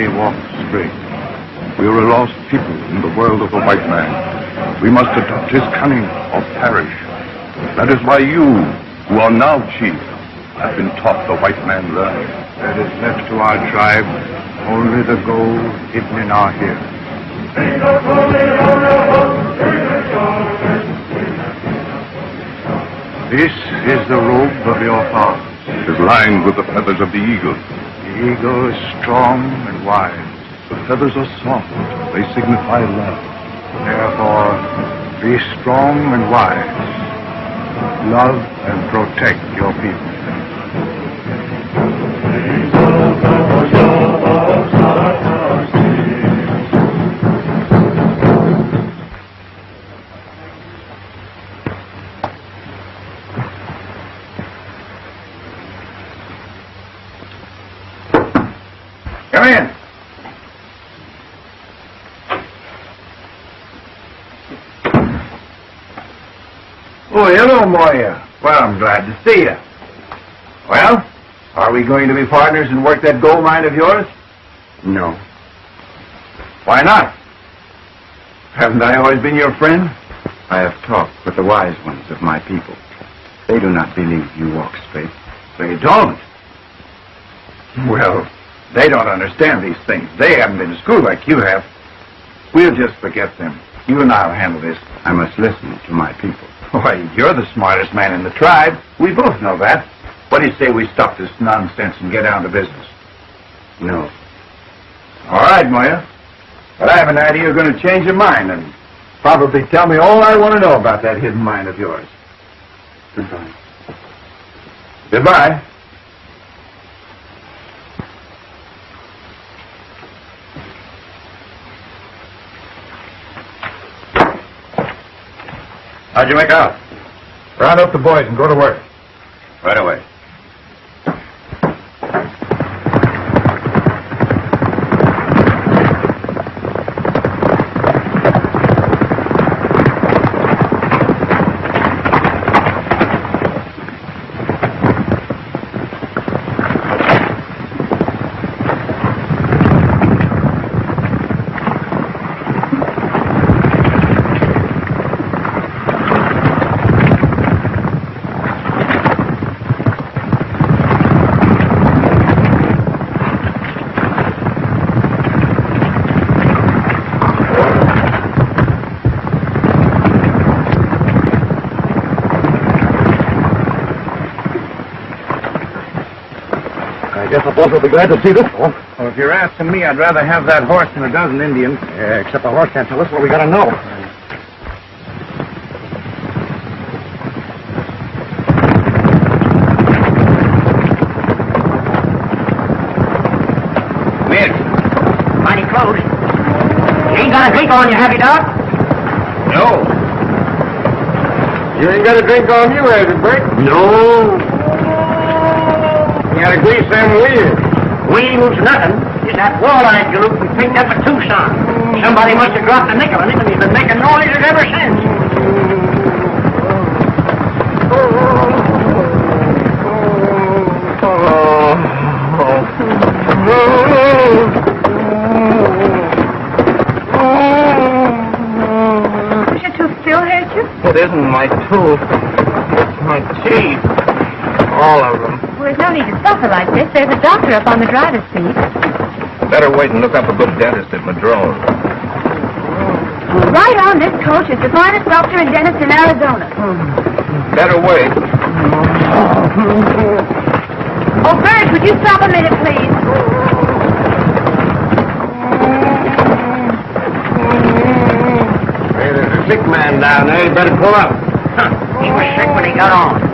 he walked straight. We are a lost people in the world of the white man. We must adopt his cunning or perish. That is why you, who are now chief, have been taught the white man learning. There is left to our tribe only the gold hidden in our hair. This is the robe of your father. It is lined with the feathers of the eagle. The eagle is strong and wise. The feathers are soft. They signify love. Therefore, be strong and wise. Love and protect your people. Come in. Oh, hello, Moya. Well, I'm glad to see you. Well, are we going to be partners and work that gold mine of yours? No. Why not? Haven't I always been your friend? I have talked with the wise ones of my people. They do not believe you walk straight. They don't. Well, they don't understand these things. They haven't been to school like you have. We'll just forget them. You and I'll handle this. I must listen to my people. Why, you're the smartest man in the tribe. We both know that. What do you say we stop this nonsense and get down to business? No. All right, Moya. But I have an idea you're going to change your mind and probably tell me all I want to know about that hidden mine of yours. Goodbye. Goodbye. How'd you make out? Round up the boys and go to work. Right away. I guess the boss will be glad to see this one. Well, if you're asking me, I'd rather have that horse than a dozen Indians. Yeah, except the horse can't tell us what we gotta know. Miss, mighty close. You ain't got a drink on you, have you, Doc? No. You ain't got a drink on you, has it, Bert? No. You gotta grease them wheels. Wheels, nothing. It's that walleye galoot we picked up at Tucson. Somebody must have dropped a nickel in it, and he's been making noises ever since. Does your tooth still hurt you? It isn't my tooth. It's my teeth. All of them. Well, there's no need to suffer like this. There's a doctor up on the driver's seat. Better wait and look up a good dentist at Madrone. Right on this coach is the finest doctor and dentist in Arizona. Better wait. Oh, Bert, would you stop a minute, please? Hey, there's a sick man down there. You better pull up. He was sick when he got on.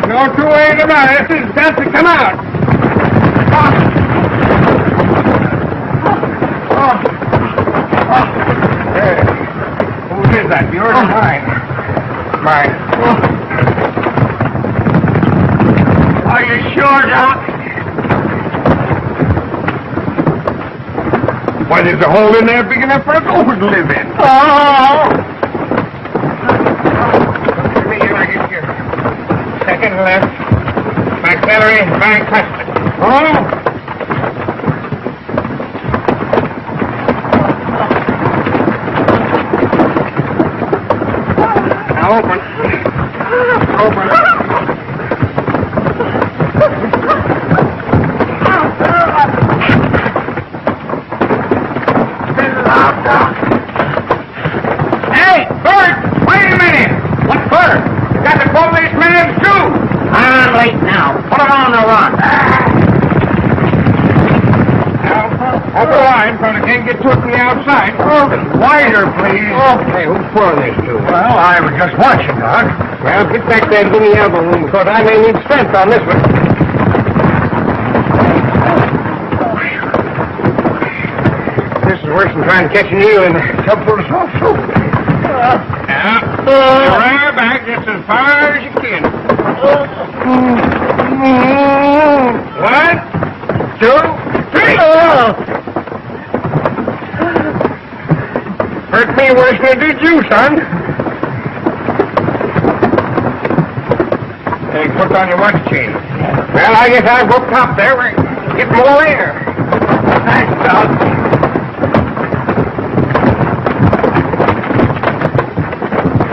No two ways about it. It's got to come out. Hey, whose is that? Yours or mine? Mine. Why, there's a hole in there big enough for a gopher to live in. Oh! Second left. Back celery, back custard. Oh! Now open. Open. Hey, Bert! Wait a minute! What for? You got to pull this man's shoe! I'm late now. Put it on the run. Now, up the line, so they can't get to it from the outside. Oh, wider, please. Okay, who's pulling this to? Well, I was just watching, Doc. Well, get back there and give me the elbow room, because I may need strength on this one. This is worse than trying to catch an eel in a tub full of soft soap. Now, right back just as far as you can. 1, 2, 3. Hurt me worse than it did you, son. Hey, put on your watch chain. Well, I guess I'll go top there. Get more air. Thanks, Doc.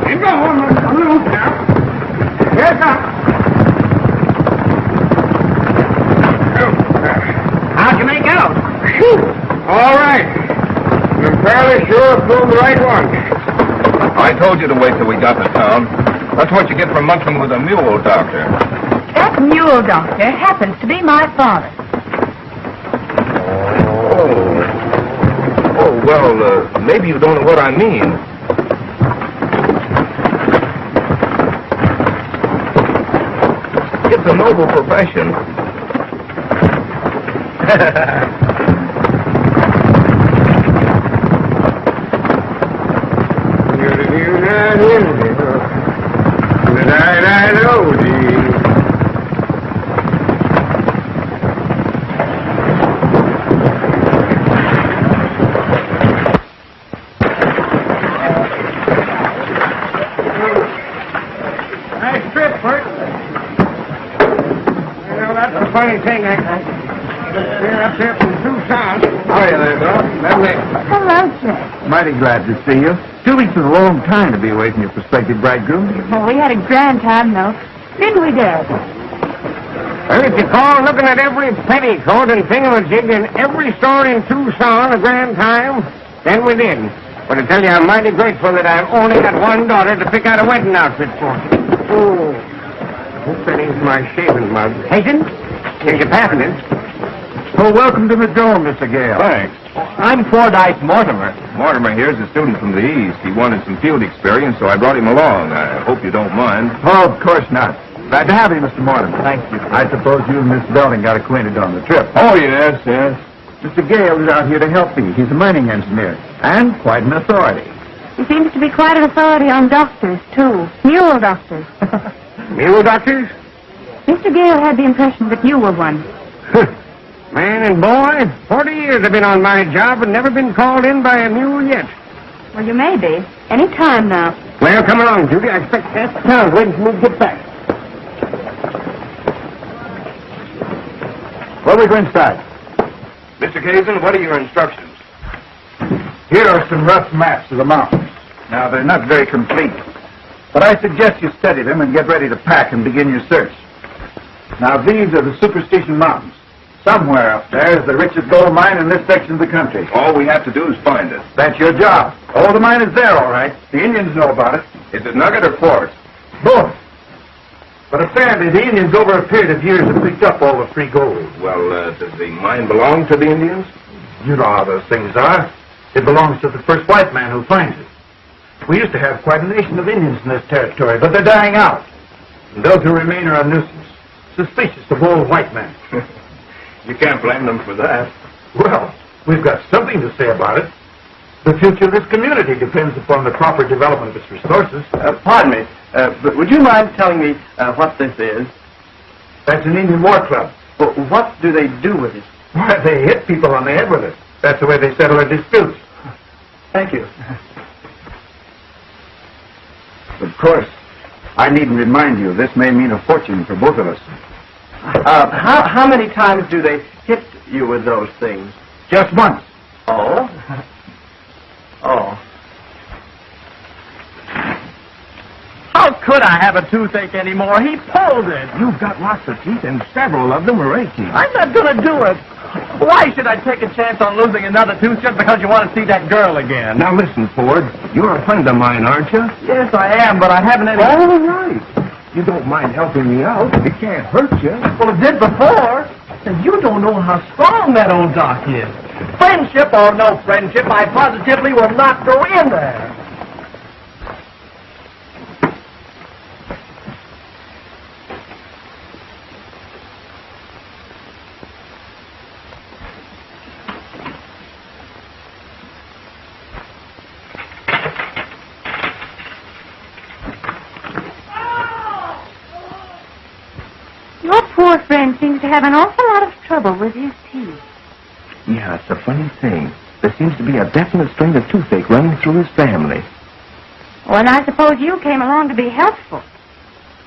Keep going. I'm loose now. Here it comes. How'd you make out? All right. I'm fairly sure I pulled the right one. I told you to wait till we got to town. That's what you get for monkeying with a mule, Doctor. That mule doctor happens to be my father. Oh, well, maybe you don't know what I mean. It's a noble profession. Nice trip, Bert. You know, that's the funny thing. We're up here from Tucson. How are you there, Bill? Hello, Chet. Mighty glad to see you. 2 weeks is a long time to be away from your prospective bridegroom. Well, we had a grand time, though. Didn't we, Dad? Well, if you call looking at every petticoat and thingamajig in every store in Tucson a grand time, then we did. But I tell you, I'm mighty grateful that I've only got one daughter to pick out a wedding outfit for. Oh, hope that ain't my shaving mug. Hazen? Here's your passengers. Oh, welcome to the dome, Mr. Gale. Thanks. I'm Fordyce Mortimer. Mortimer here's a student from the East. He wanted some field experience, so I brought him along. I hope you don't mind. Oh, of course not. Glad to have you, Mr. Mortimer. Thank you. I suppose you and Miss Belton got acquainted on the trip. Oh, yes, yes. Mr. Gale is out here to help me. He's a mining engineer, and quite an authority. He seems to be quite an authority on doctors, too. Mule doctors. Mule doctors? Mr. Gale had the impression that you were one. Man and boy, 40 years I've been on my job and never been called in by a mule yet. Well, you may be. Any time now. Well, come along, Judy. I expect Cass Town's waiting for me to get back. Well, we go inside. Mr. Kasedon, what are your instructions? Here are some rough maps of the mountains. Now, they're not very complete, but I suggest you study them and get ready to pack and begin your search. Now, these are the Superstition Mountains. Somewhere up there is the richest gold mine in this section of the country. All we have to do is find it. That's your job. Oh, the mine is there, all right. The Indians know about it. Is it nugget or quartz? Both. But apparently the Indians over a period of years have picked up all the free gold. Well, does the mine belong to the Indians? You know how those things are. It belongs to the first white man who finds it. We used to have quite a nation of Indians in this territory, but they're dying out. And those who remain are a nuisance, suspicious of all white men. You can't blame them for that. Well, we've got something to say about it. The future of this community depends upon the proper development of its resources. Pardon me, but would you mind telling me what this is? That's an Indian war club. What do they do with it? Why, they hit people on the head with it. That's the way they settle their disputes. Thank you. Of course. I needn't remind you, this may mean a fortune for both of us. How many times do they hit you with those things? Just once. Oh? Oh. How could I have a toothache anymore? He pulled it. You've got lots of teeth, and several of them are aching. I'm not going to do it. Why should I take a chance on losing another tooth just because you want to see that girl again? Now listen, Ford. You're a friend of mine, aren't you? Yes, I am, but I haven't any... All right. You don't mind helping me out. It can't hurt you. Well, it did before. And you don't know how strong that old doc is. Friendship or no friendship, I positively will not go in there. Your poor friend seems to have an awful lot of trouble with his teeth. Yeah, it's a funny thing. There seems to be a definite strain of toothache running through his family. Well, and I suppose you came along to be helpful.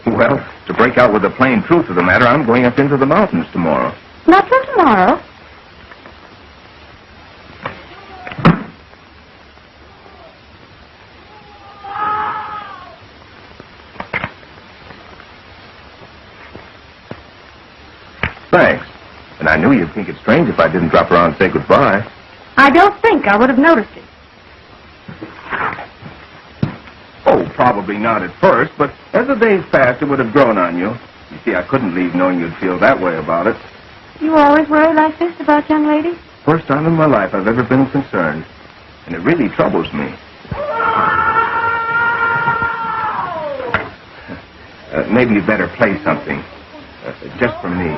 Well, to break out with the plain truth of the matter, I'm going up into the mountains tomorrow. Not till tomorrow. Thanks. And I knew you'd think it strange if I didn't drop around and say goodbye. I don't think I would have noticed it. Oh, probably not at first, but as the days passed, it would have grown on you. You see, I couldn't leave knowing you'd feel that way about it. You always worry like this about young ladies? First time in my life I've ever been concerned. And it really troubles me. Maybe you'd better play something. Just for me.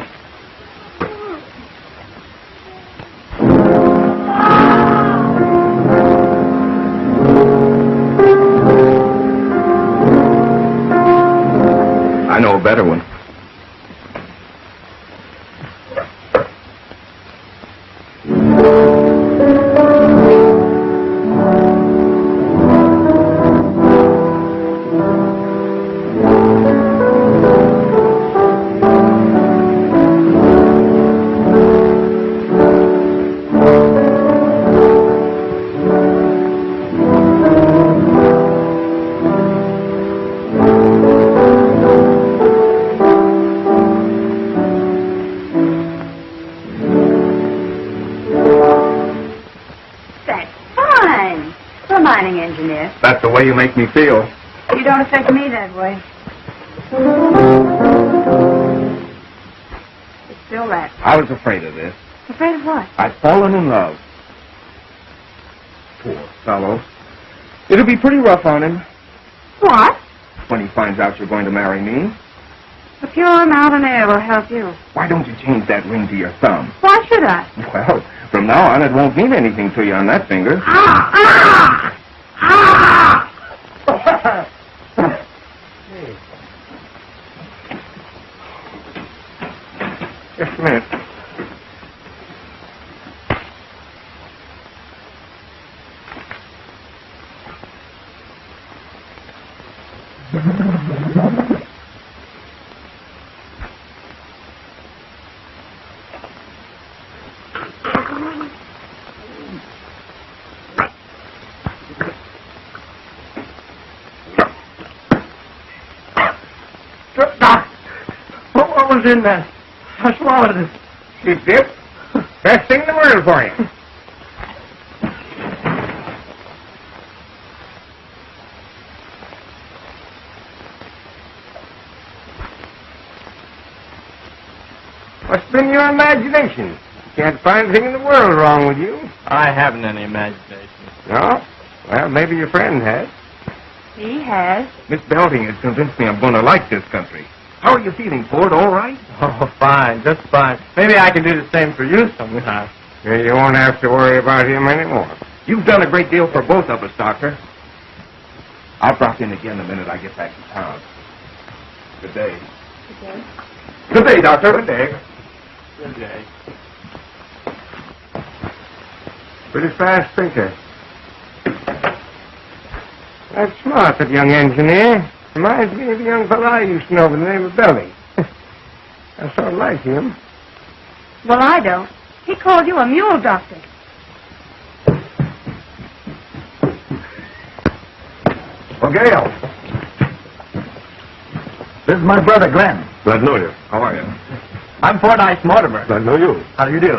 I know a better one. That's the way you make me feel. You don't affect me that way. It's still that. I was afraid of this. Afraid of what? I'd fallen in love. Poor fellow. It'll be pretty rough on him. What? When he finds out you're going to marry me. The pure mountain air will help you. Why don't you change that ring to your thumb? Why should I? Well, from now on, it won't mean anything to you on that finger. Just a minute. What was in that? I swallowed it. Keep it. Best thing in the world for you. What's been your imagination? Can't find anything in the world wrong with you. I haven't any imagination. No? Well, maybe your friend has. He has. Miss Belting has convinced me I'm going to like this country. How are you feeling, Ford? All right? Oh, fine, just fine. Maybe I can do the same for you sometime. You won't have to worry about him anymore. You've done a great deal for both of us, Doctor. I'll drop in again the minute I get back to town. Good day. Good day. Good day, Doctor. Good day. Good day. Pretty fast thinker. That's smart, that young engineer. Reminds me of a young fellow I used to know by the name of Belly. I sort of like him. Well, I don't. He called you a mule doctor. Well, Gale. This is my brother, Glenn. Glad to know you. How are you? I'm Fordyce Mortimer. Glad to know you. How do you do?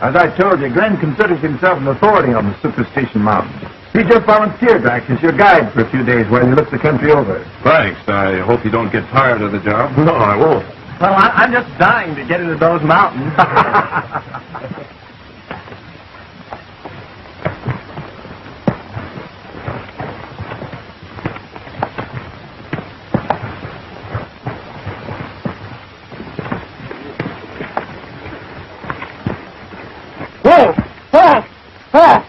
As I told you, Glenn considers himself an authority on the Superstition Mountains. He just volunteered to act as your guide for a few days while you look the country over. Thanks. I hope you don't get tired of the job. No, I won't. Well, I'm just dying to get into those mountains. Whoa! Whoa! Whoa!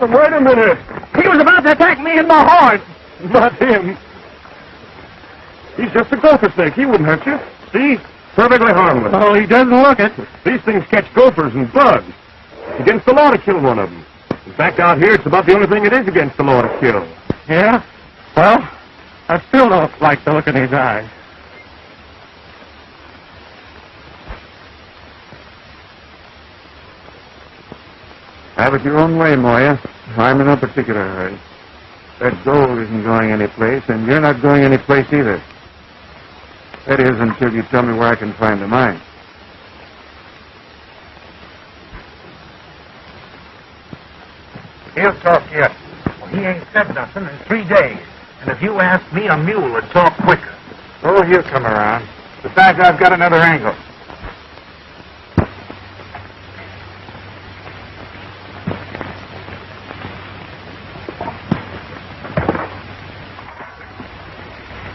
Wait a minute. He was about to attack me and my horse. Not him. He's just a gopher snake. He wouldn't hurt you. See? Perfectly harmless. Oh, he doesn't look it. These things catch gophers and bugs. It's against the law to kill one of them. In fact, out here, it's about the only thing it is against the law to kill. Yeah? Well, I still don't like the look in his eyes. Have it your own way, Moya. I'm in no particular hurry. That gold isn't going anyplace, and you're not going anyplace either. That is, until you tell me where I can find the mine. He'll talk yet. Well, he ain't said nothing in 3 days. And if you ask me, a mule would talk quicker. Oh, he'll come around. Besides, I've got another angle.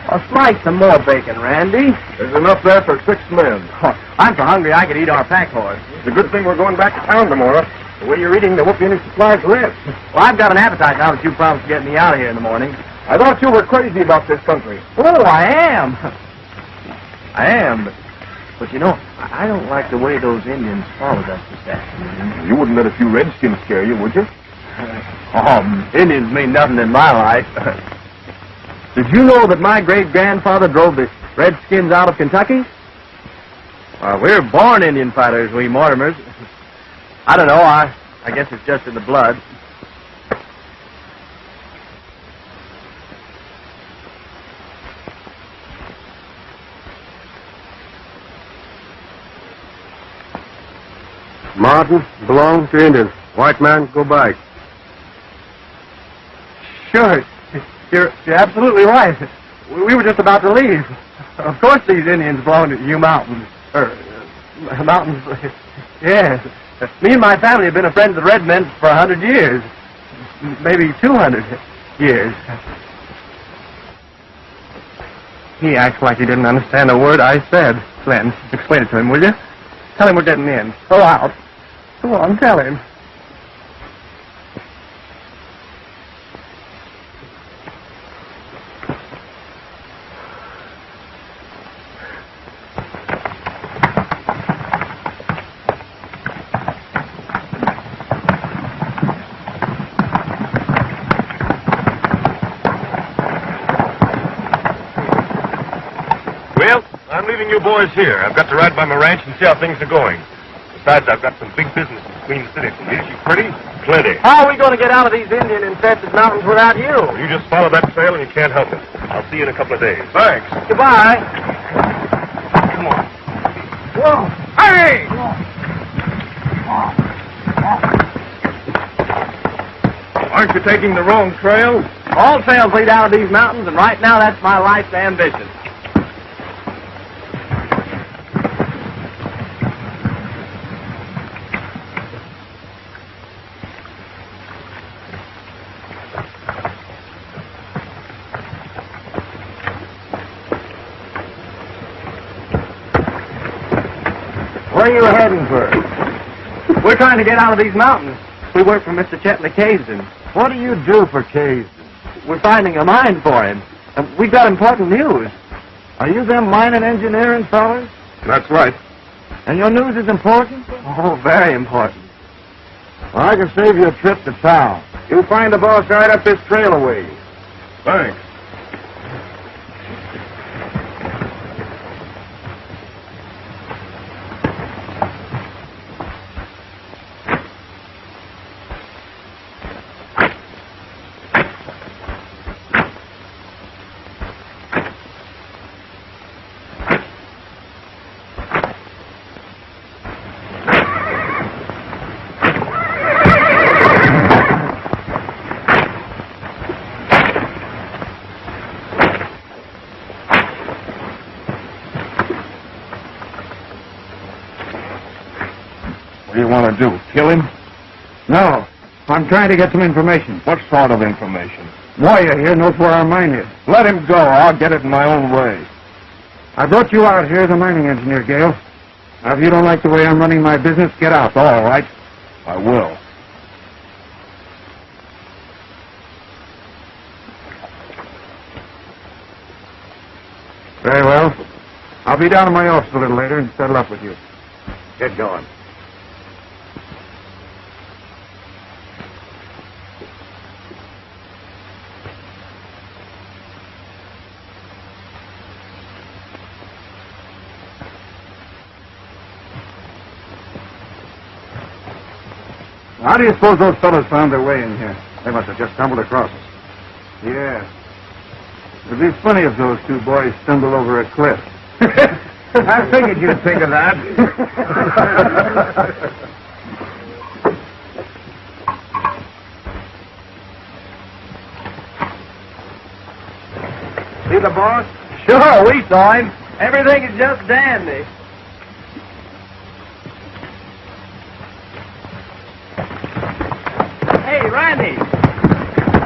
I'll slice some more bacon, Randy. There's enough there for 6 men. I'm so hungry I could eat our pack horse. It's a good thing we're going back to town tomorrow. The way you're eating, there won't be any supplies left. Well, I've got an appetite now that you promised to get me out of here in the morning. I thought you were crazy about this country. Oh, I am. I am, but you know, I don't like the way those Indians followed us this afternoon. You wouldn't let a few redskins scare you, would you? Indians mean nothing in my life. Did you know that my great-grandfather drove the Redskins out of Kentucky? Well, we're born Indian fighters, we Mortimers. I don't know, I guess it's just in the blood. Mountain belongs to Indians. White man, go back. Sure, you're absolutely right. We were just about to leave. Of course these Indians belong to you mountains. Mountains, yes. Me and my family have been a friend of the red men for 100 years. Maybe 200 years. He acts like he didn't understand a word I said. Glenn, explain it to him, will you? Tell him we're getting in. Go out. Go on, tell him. Well, I'm leaving you boys here. I've got to ride by my ranch and see how things are going. Besides, I've got some big business in Queen City. Is she pretty? Plenty. How are we going to get out of these Indian-infested mountains without you? You just follow that trail and you can't help it. I'll see you in a couple of days. Thanks. Goodbye. Come on. Whoa. Hey! Aren't you taking the wrong trail? All trails lead out of these mountains, and right now that's my life's ambition. Where are you heading for? We're trying to get out of these mountains. We work for Mr. Chet Kasedon. What do you do for Kasedon? We're finding a mine for him. And we've got important news. Are you them mining engineering fellas? That's right. And your news is important? Oh, very important. Well, I can save you a trip to town. You'll find the boss right up this trail away. Thanks. What do you want to do, kill him? No. I'm trying to get some information. What sort of information? Moya here knows where our mine is. Let him go. I'll get it in my own way. I brought you out here as a mining engineer, Gale. Now, if you don't like the way I'm running my business, get out. All right? I will. Very well. I'll be down in my office a little later and settle up with you. Get going. How do you suppose those fellows found their way in here? They must have just stumbled across us. Yeah. It'd be funny if those two boys stumbled over a cliff. I figured you'd think of that. See the boss? Sure, we saw him. Everything is just dandy. Hey, Randy.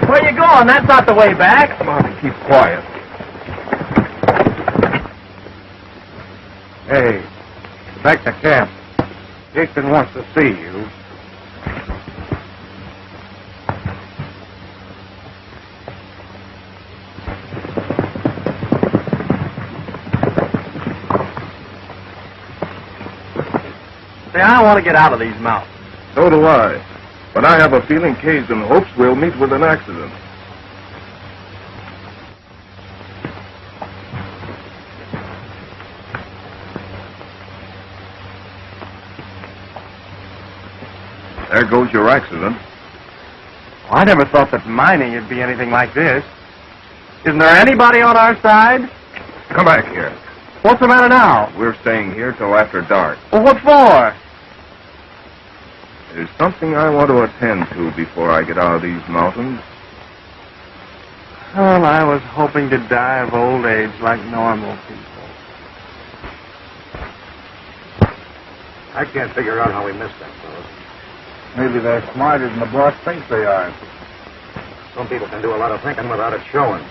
Where you going? That's not the way back. Come on and keep quiet. Hey, back to camp. Dixon wants to see you. See, I want to get out of these mountains. So do I. But I have a feeling Kasedon hopes we'll meet with an accident. There goes your accident. I never thought that mining would be anything like this. Isn't there anybody on our side? Come back here. What's the matter now? We're staying here till after dark. Well, what for? There's something I want to attend to before I get out of these mountains. Well, I was hoping to die of old age like normal people. I can't figure out how we missed them, fellas. Maybe they're smarter than the boss thinks they are. Some people can do a lot of thinking without it showing.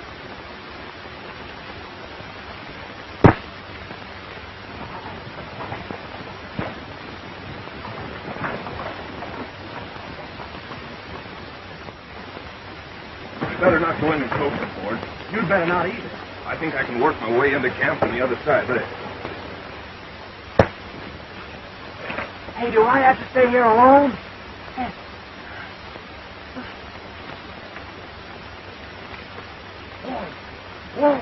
Better not go any closer, Ford. You'd better not either. I think I can work my way into camp on the other side there. Hey, do I have to stay here alone? Whoa.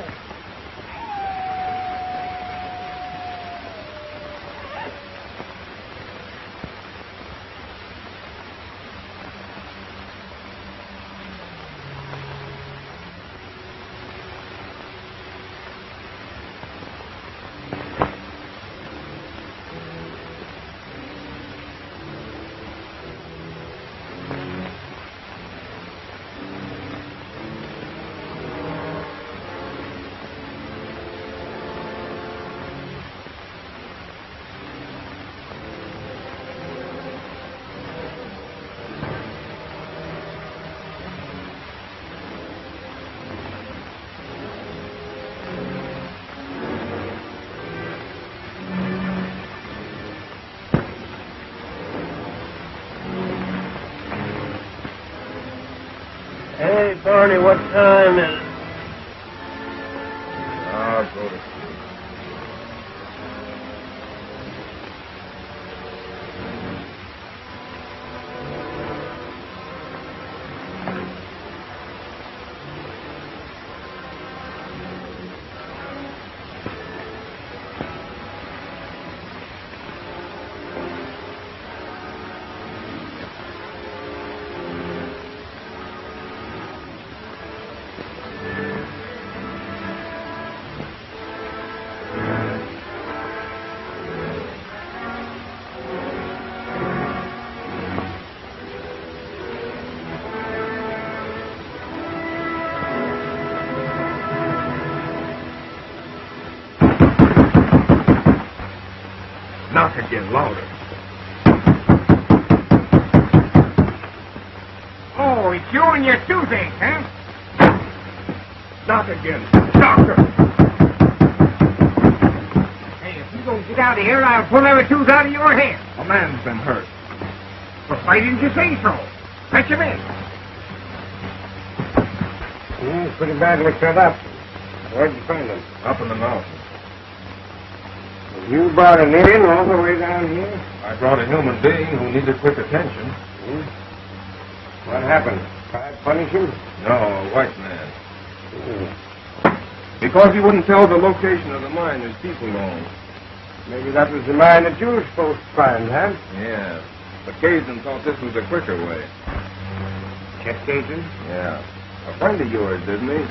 Hey, Barney, what time is it? I'll go to Knock again, louder. Oh, it's you and your toothache, huh? Knock again. Doctor! Hey, if you don't get out of here, I'll pull every tooth out of your head. A man's been hurt. Well, why didn't you say so? Fetch him in. Pretty badly cut up. Where'd you find him? Up in the mountains. You brought him in all the way down here? I brought a human being who needed quick attention. What happened? Tried to punish him? No, a white man. Because he wouldn't tell the location of the mine his people owned. Maybe that was the mine that you were supposed to find, huh? Yeah. But Kasedon thought this was a quicker way. Chet Kasedon? Yeah. A friend of yours, didn't he?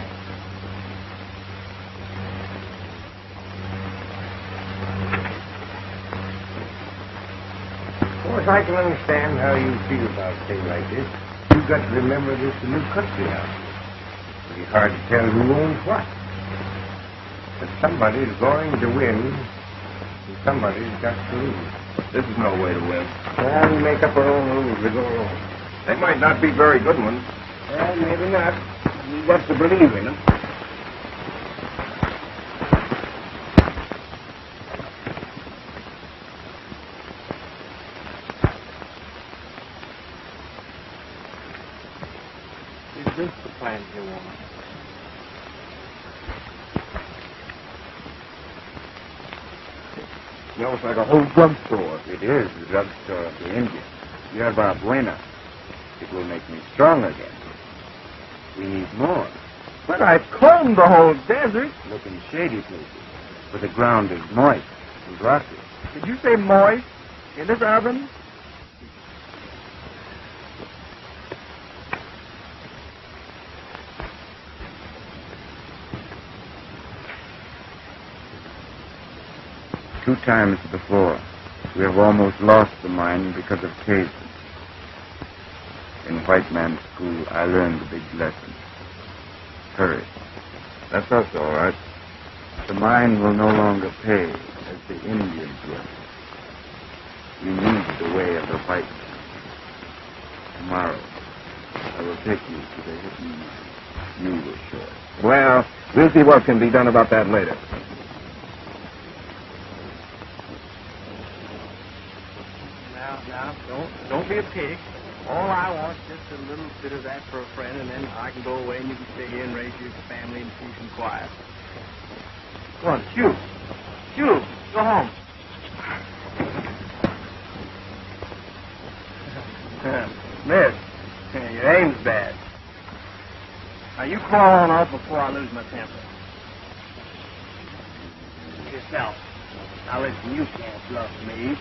Of course, I can understand how you feel about a thing like this. You've got to remember this is a new country now. It's hard to tell who owns what. But somebody's going to win, and somebody's got to lose. This is no way to win. Well, we make up our own rules as we go along. They might not be very good ones. Well, maybe not. We've got to believe in them. Is this the plan you want? Smells like a whole drugstore. It is the drugstore of the Indians. Yerba Buena. It will make me strong again. We need more. But I've combed the whole desert. Look in shady places, where the ground is moist and rocky. Did you say moist? In this oven? Two times before, we have almost lost the mine because of Kasedon. In white man's school, I learned a big lesson. Courage. That's us, all right. The mine will no longer pay as the Indians will. We need the way of the white man. Tomorrow, I will take you to the hidden mine. You will show it. Well, we'll see what can be done about that later. Now, don't be a pig. All I want is just a little bit of that for a friend, and then I can go away and you can stay here and raise your family in peace and quiet. Go on, shoot. Shoot. Go home. Miss, your aim's bad. Now, you crawl on off before I lose my temper. Yourself. Now, listen, you can't bluff me.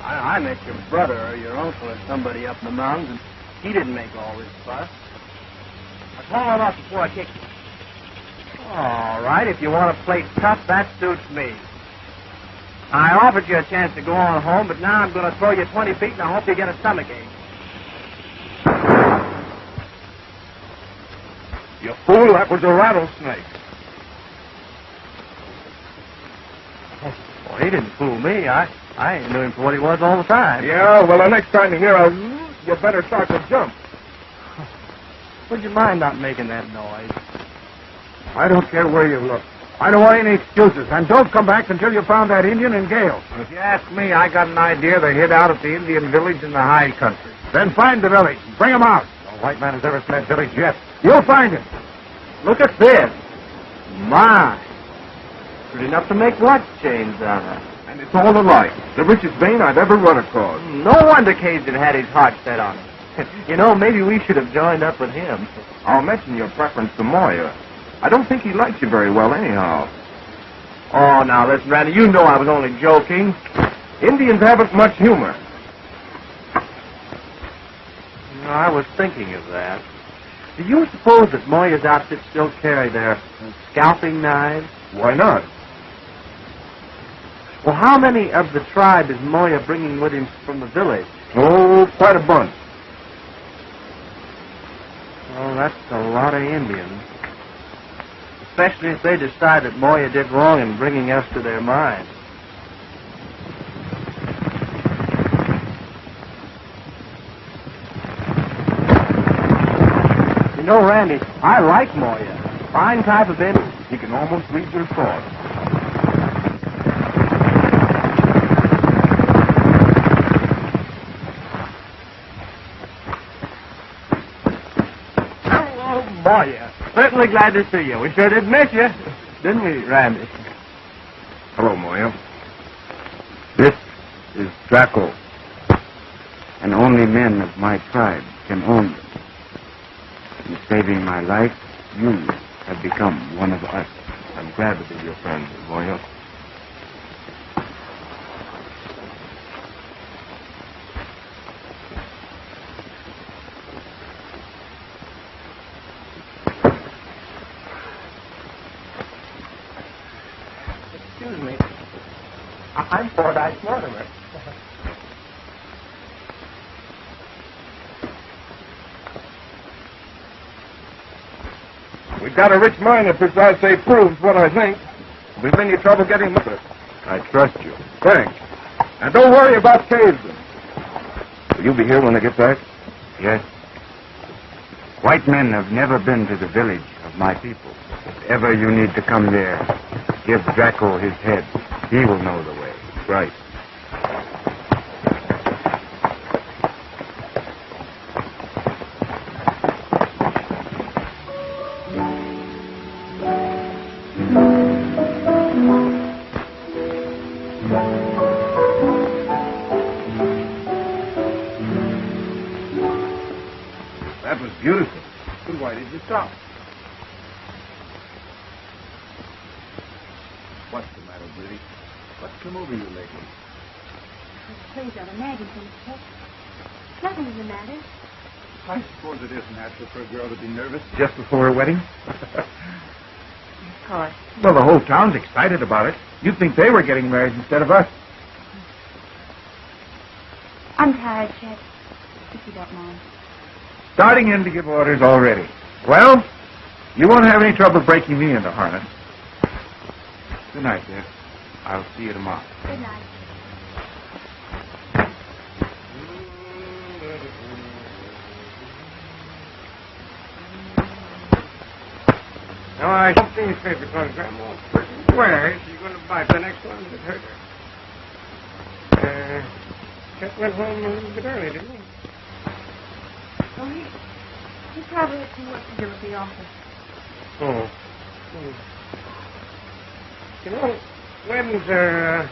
I met your brother or your uncle or somebody up in the mountains, and he didn't make all this fuss. Now, crawl on off before I kick you. All right, if you want to play tough, that suits me. I offered you a chance to go on home, but now I'm going to throw you 20 feet, and I hope you get a stomachache. You fool, that was a rattlesnake. Well, he didn't fool me. I knew him for what he was all the time. Yeah, well, the next time you hear a you better start to jump. Would you mind not making that noise? I don't care where you look. I don't want any excuses. And don't come back until you found that Indian and Gale. If you ask me, I got an idea they hid out at the Indian village in the high country. Then find the village. Bring him out. No white man has ever seen that village yet. You'll find him. Look at this. My. Good enough to make watch chains out of. And it's all alike. The richest vein I've ever run across. No wonder Kasedon had his heart set on it. You know, maybe we should have joined up with him. I'll mention your preference to Moya. I don't think he likes you very well anyhow. Oh, now listen, Randy, you know I was only joking. Indians haven't much humor. No, I was thinking of that. Do you suppose that Moya's outfit still carry their scalping knives? Why not? Well, how many of the tribe is Moya bringing with him from the village? Oh, quite a bunch. Oh, that's a lot of Indians. Especially if they decide that Moya did wrong in bringing us to their mine. You know, Randy, I like Moya. Fine type of Indian. He can almost read your thoughts. Moya. Certainly glad to see you. We sure did miss you, didn't we, Randy? Hello, Moya. This is Draco, and only men of my tribe can own them. In saving my life, you have become one of us. I'm glad to be your friend, Moya. Excuse me. I'm Fordyce Mortimer. We've got a rich mine if this assay proves what I think. We've been in trouble getting with it. I trust you. Thanks. And don't worry about Kasedon. Will you be here when I get back? Yes. White men have never been to the village of my people. If ever you need to come there, give Draco his head. He will know the way. Right. That was beautiful. Then why did you stop? What's the matter, Biddy? What's come over you lately? Please don't imagine things, Chet. Nothing's the matter. I suppose it is natural for a girl to be nervous just before her wedding. Of course. Well, the whole town's excited about it. You'd think they were getting married instead of us. I'm tired, Chet, if you don't mind. Starting in to give orders already. Well, you won't have any trouble breaking me into harness. Good night, dear. I'll see you tomorrow. Good night. No, I don't see his paper because Grandma's pretty where she's going to buy the next one that hurt her. Chet went home a little bit early, didn't he? Oh, he probably had some work to do at the office. Oh. You know, weddings are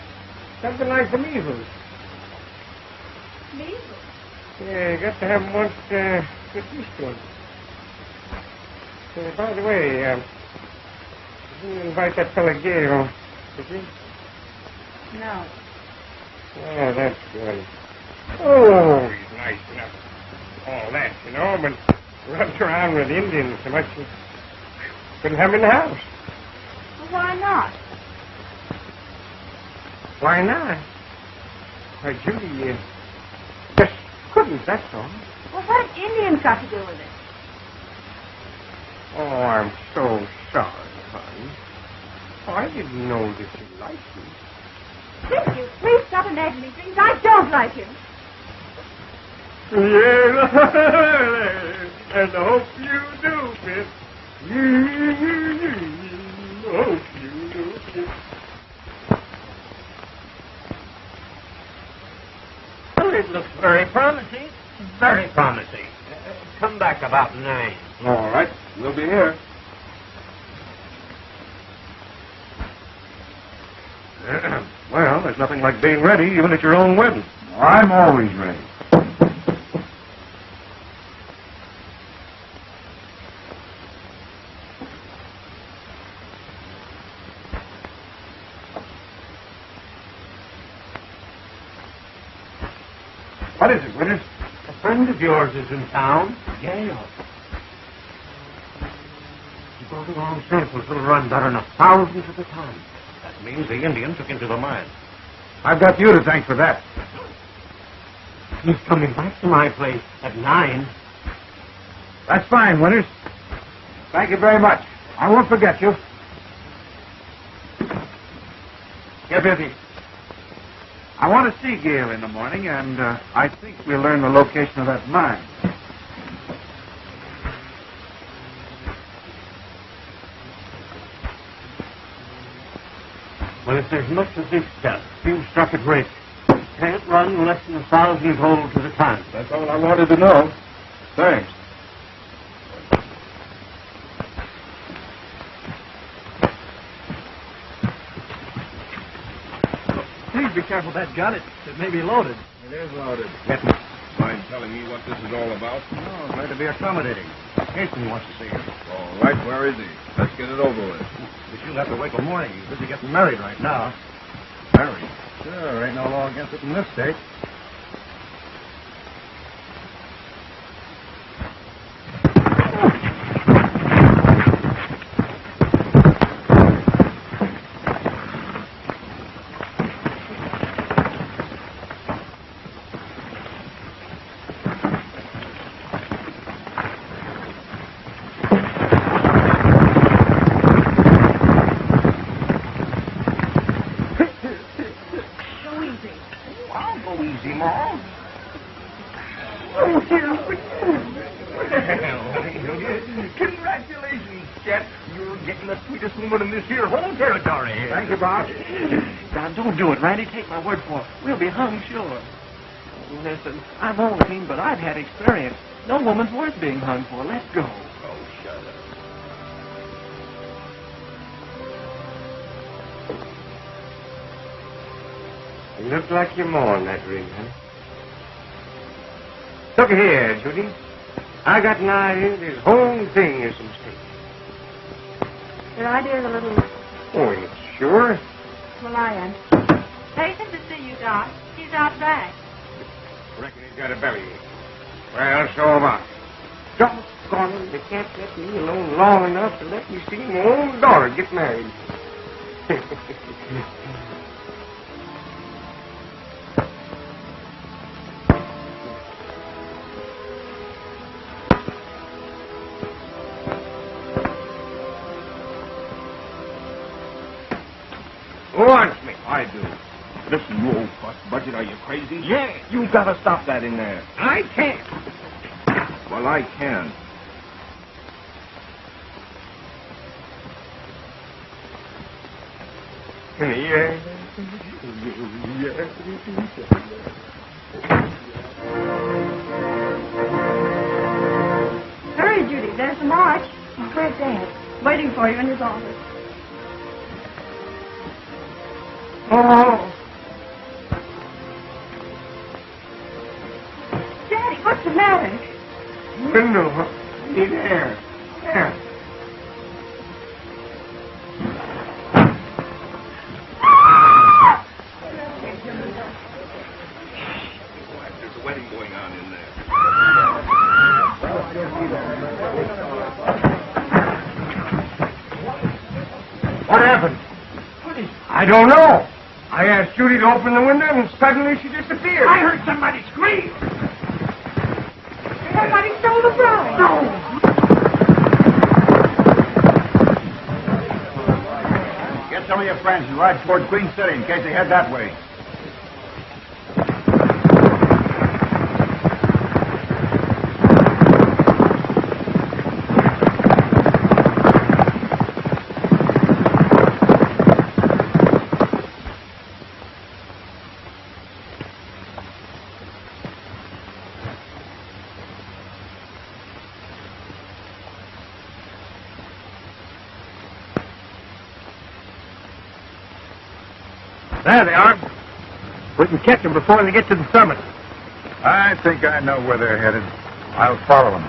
something like the measles. Measles? Yeah, you got to have them once to get used to them. By the way, didn't you invite that fella Gale, did you? No. Oh, that's good. Oh, he's nice enough. All that, you know, but runs around with Indians so much you couldn't have him in the house. Well, why not? Why not? Why, Judy, you just couldn't, that's all. Well, what have Indians got to do with it? Oh, I'm so sorry, honey. Oh, I didn't know that you liked me. Thank you. Please stop imagining things. I don't like him. Yeah, and I hope you do, Miss. Hope you do, Miss. Well, it looks very promising. Very promising. Come back about 9. All right. We'll be here. Well, there's nothing like being ready, even at your own wedding. I'm always ready. What is it, Withers? A friend of yours is in town, Gale. He brought along samples that'll run better than 1,000 at a time. That means the Indian took into the mine. I've got you to thank for that. He's coming back to my place at 9. That's fine, Winters. Thank you very much. I won't forget you. Get busy. I want to see Gale in the morning, and I think we'll learn the location of that mine. Well, if there's much of this stuff, you struck it rich. Can't run less than 1,000 gold to the time. That's all I wanted to know. Thanks. Please be careful of that gun. It may be loaded. It is loaded. Yes. Mind telling me what this is all about? Oh, glad to be accommodating. Jason wants to see you. All right, where is he? Let's get it over with. But you'll have to wait till morning. He's busy getting married right now. Married? Sure, ain't no law against it in this state. Congratulations, Chet. You're getting the sweetest woman in this here whole territory. Thank you, Bob. Now, don't do it, Randy. Take my word for it. We'll be hung sure. Listen, I'm old, but I've had experience. No woman's worth being hung for. Let's go. Oh, shut up. You look like you're more than that ring, huh? Look here, Judy. I got an idea this whole thing is a mistake. Your idea's a little... Oh, you sure? Well, I am. Patient to see you, Doc. He's out back. Reckon he's got a bellyache. Well, so am I. Doggone it, they can't let me alone long enough to let me see my own daughter get married. Who wants me? I do. Listen, you old fuss budget, are you crazy? Yeah. You gotta stop that in there. I can't. Well, I can. Yeah. Hurry, Judy. There's the march. Where's Dad? Waiting for you in his office. Oh. Daddy, what's the matter? Window. Need air. Air. There's a wedding going on in there. What happened? I don't know. I asked Judy to open the window, and suddenly she disappeared. I heard somebody scream. Somebody stole the bride. No. Get some of your friends and ride toward Queen City in case they head that way. There they are. We can catch them before they get to the summit. I think I know where they're headed. I'll follow them.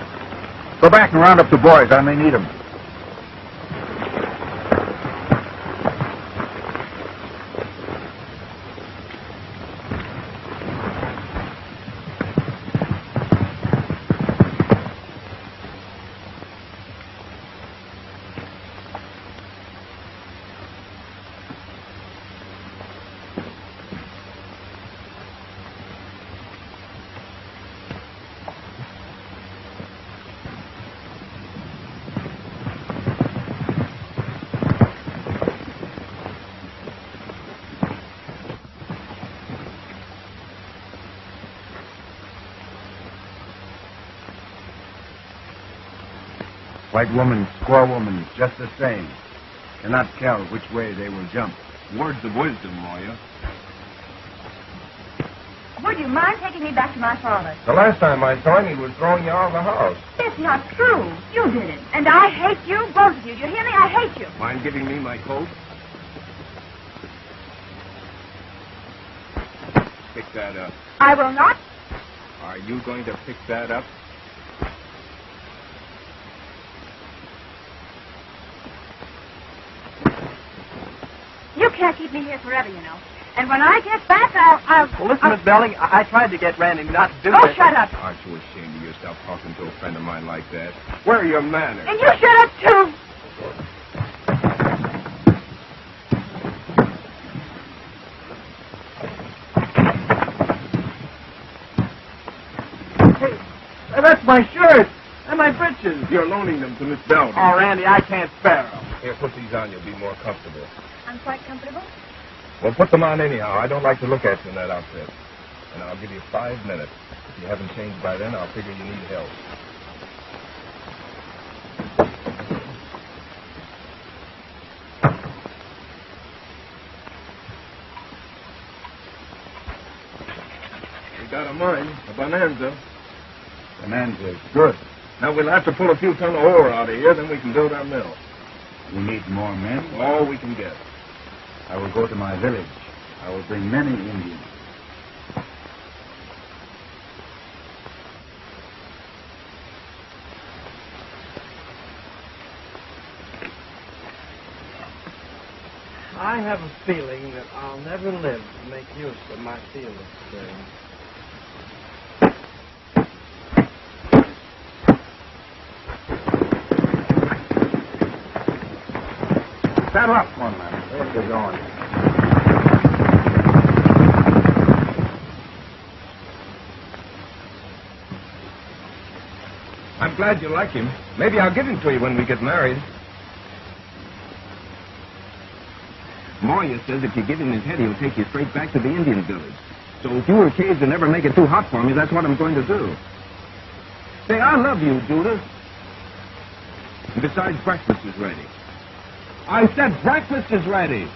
Go back and round up the boys. I may need them. White woman, squaw woman, just the same. Cannot tell which way they will jump. Words of wisdom, Moya. Would you mind taking me back to my father? The last time I saw him, he was throwing you out of the house. It's not true. You did it. And I hate you, both of you. Do you hear me? I hate you. Mind giving me my coat? Pick that up. I will not. Are you going to pick that up? You can't keep me here forever, you know. And when I get back, I'll... Well, listen, Miss Belding, I tried to get Randy not to do Oh, this. shut up. Aren't you ashamed of yourself talking to a friend of mine like that? Where are your manners? And you shut up, too. Hey, that's my shirt and my breeches. You're loaning them to Miss Belding. Oh, Randy, I can't spare them. Here, put these on. You'll be more comfortable. I'm quite comfortable. Well, put them on anyhow. I don't like to look at you in that outfit. And I'll give you 5 minutes. If you haven't changed by then, I'll figure you need help. We got a mine, a bonanza. Bonanza is good. Now we'll have to pull a few ton of ore out of here, then we can build our mill. We need more men. All we can get. I will go to my village. I will bring many Indians. I have a feeling that I'll never live to make use of my field experience. Saddle up, one man. Where's he going? I'm glad you like him. Maybe I'll give him to you when we get married. Moya says if you give him his head, he'll take you straight back to the Indian village. So if you were caged and never make it too hot for me, that's what I'm going to do. Say, I love you, Judith. And besides, breakfast is ready. I said breakfast is ready.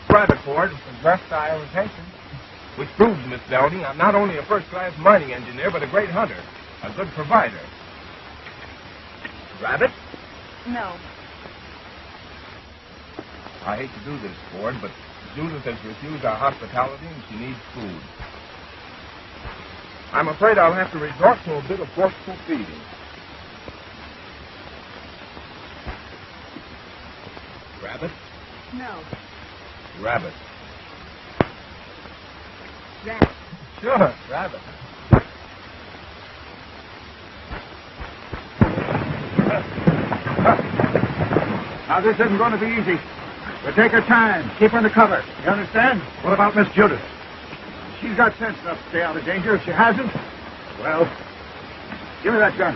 Private Ford, addressed our invitation. Which proves, Miss Belding, I'm not only a first-class mining engineer, but a great hunter, a good provider. Rabbit? No. I hate to do this, Ford, but Judith has refused our hospitality and she needs food. I'm afraid I'll have to resort to a bit of forceful feeding. Rabbit? No. Rabbit. Rabbit. Sure, rabbit. Now, this isn't going to be easy. We'll take our time. Keep under cover. You understand? What about Miss Judith? She's got sense enough to stay out of danger. If she hasn't, well, give me that gun.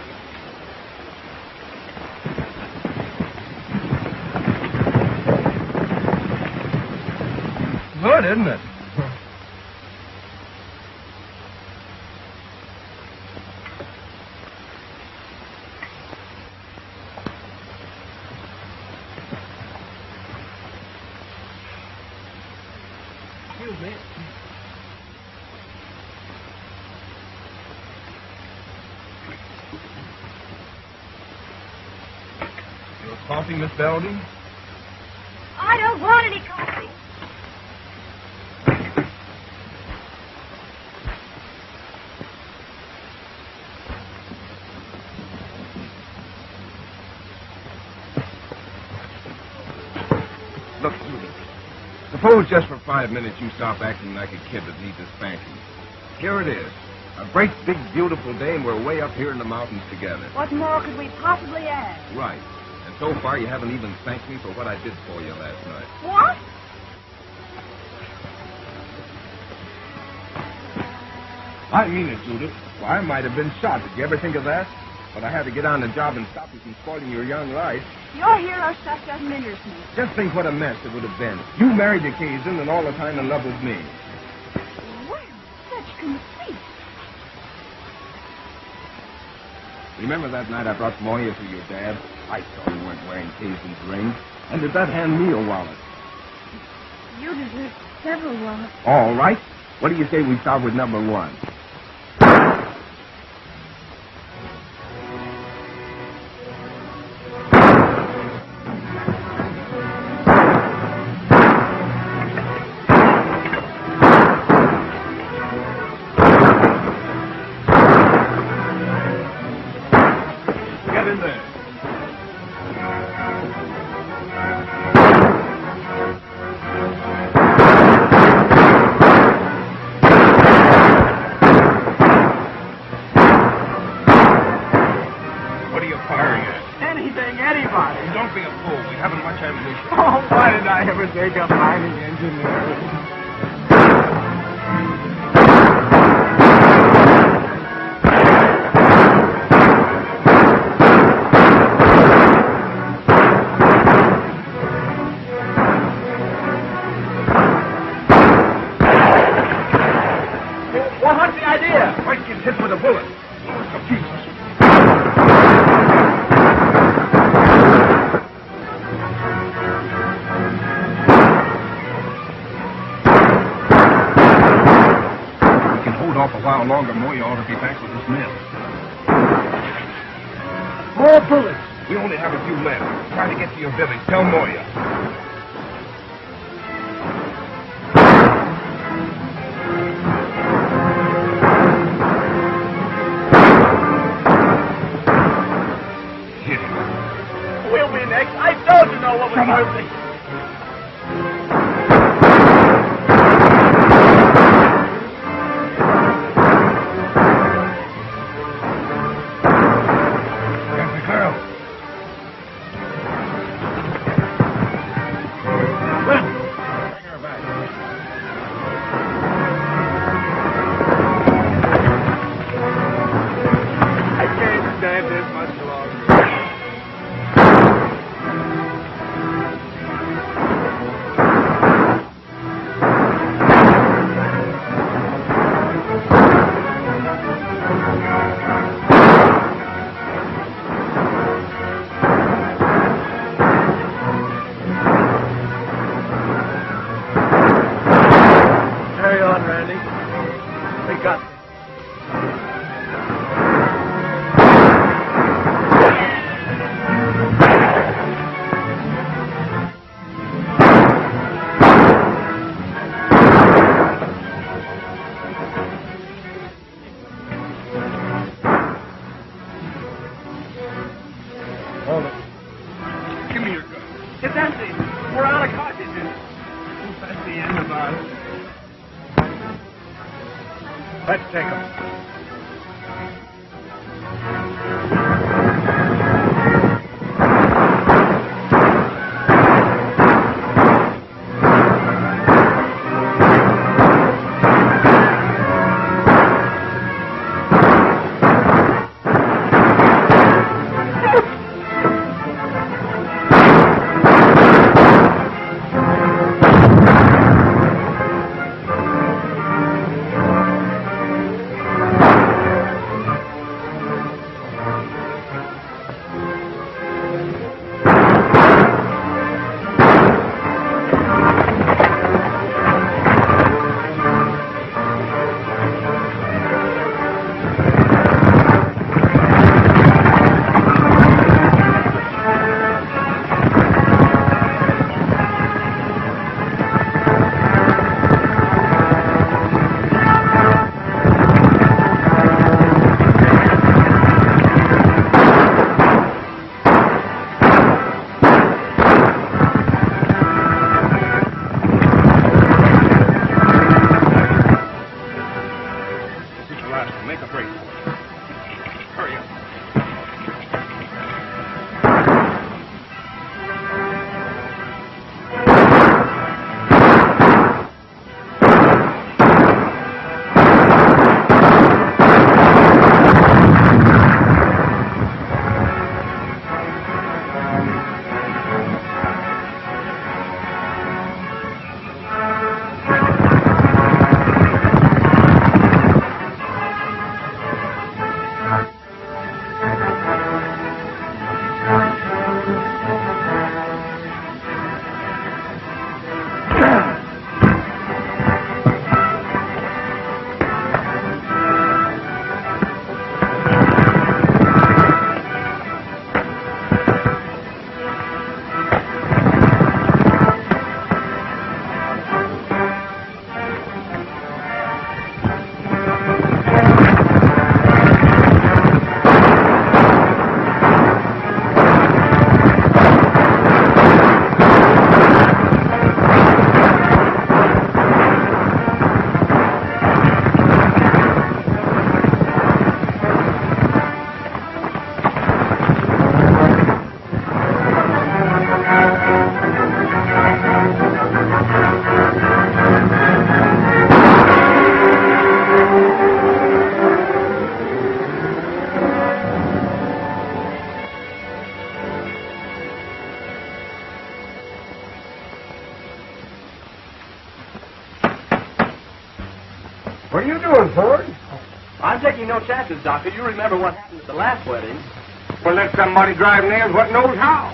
Good, isn't it? Excuse me. You're Coffee, Miss Belding? I don't want any coffee. Look, Judy. Suppose just for 5 minutes you stop acting like a kid that needs a spanking. Here it is. A great, big, beautiful day, and we're way up here in the mountains together. What more could we possibly ask? Right. And so far, you haven't even thanked me for what I did for you last night. What? I mean it, Judith. Well, I might have been shot. Did you ever think of that? But I had to get on the job and stop you from spoiling your young life. Your hero stuff doesn't interest me. Just think what a mess it would have been. You married the Kasedon and all the time in love with me. Well, such conceit. Remember that night I brought Moya to your dad? I saw you weren't wearing Kasedon's ring. And did that hand me a wallet? You deserve several wallets. All right. What do you say we start with number 1? Get in there. What are you firing at? Anything, anybody. Don't be a fool. We haven't much ammunition. Oh, why did I ever take up mining engineering? Well, what's the idea? Mike gets hit with a bullet. Blows to pieces. We can hold off a while longer. Moya ought to be back with his men. More bullets. We only have a few left. Try to get to your village. Tell Moya. We'll be next. I told you no one was hurting. There's the girl. Well, bring her back. I can't stand this much longer. Carry on, Randy. We got this. Hold it. Give me your gun. It's empty. We're out of cartridges. That's the end of us. Let's take him. What are you doing, Ford? I'm taking no chances, Doctor. You remember what happened at the last wedding. Well, let somebody drive nails what knows how.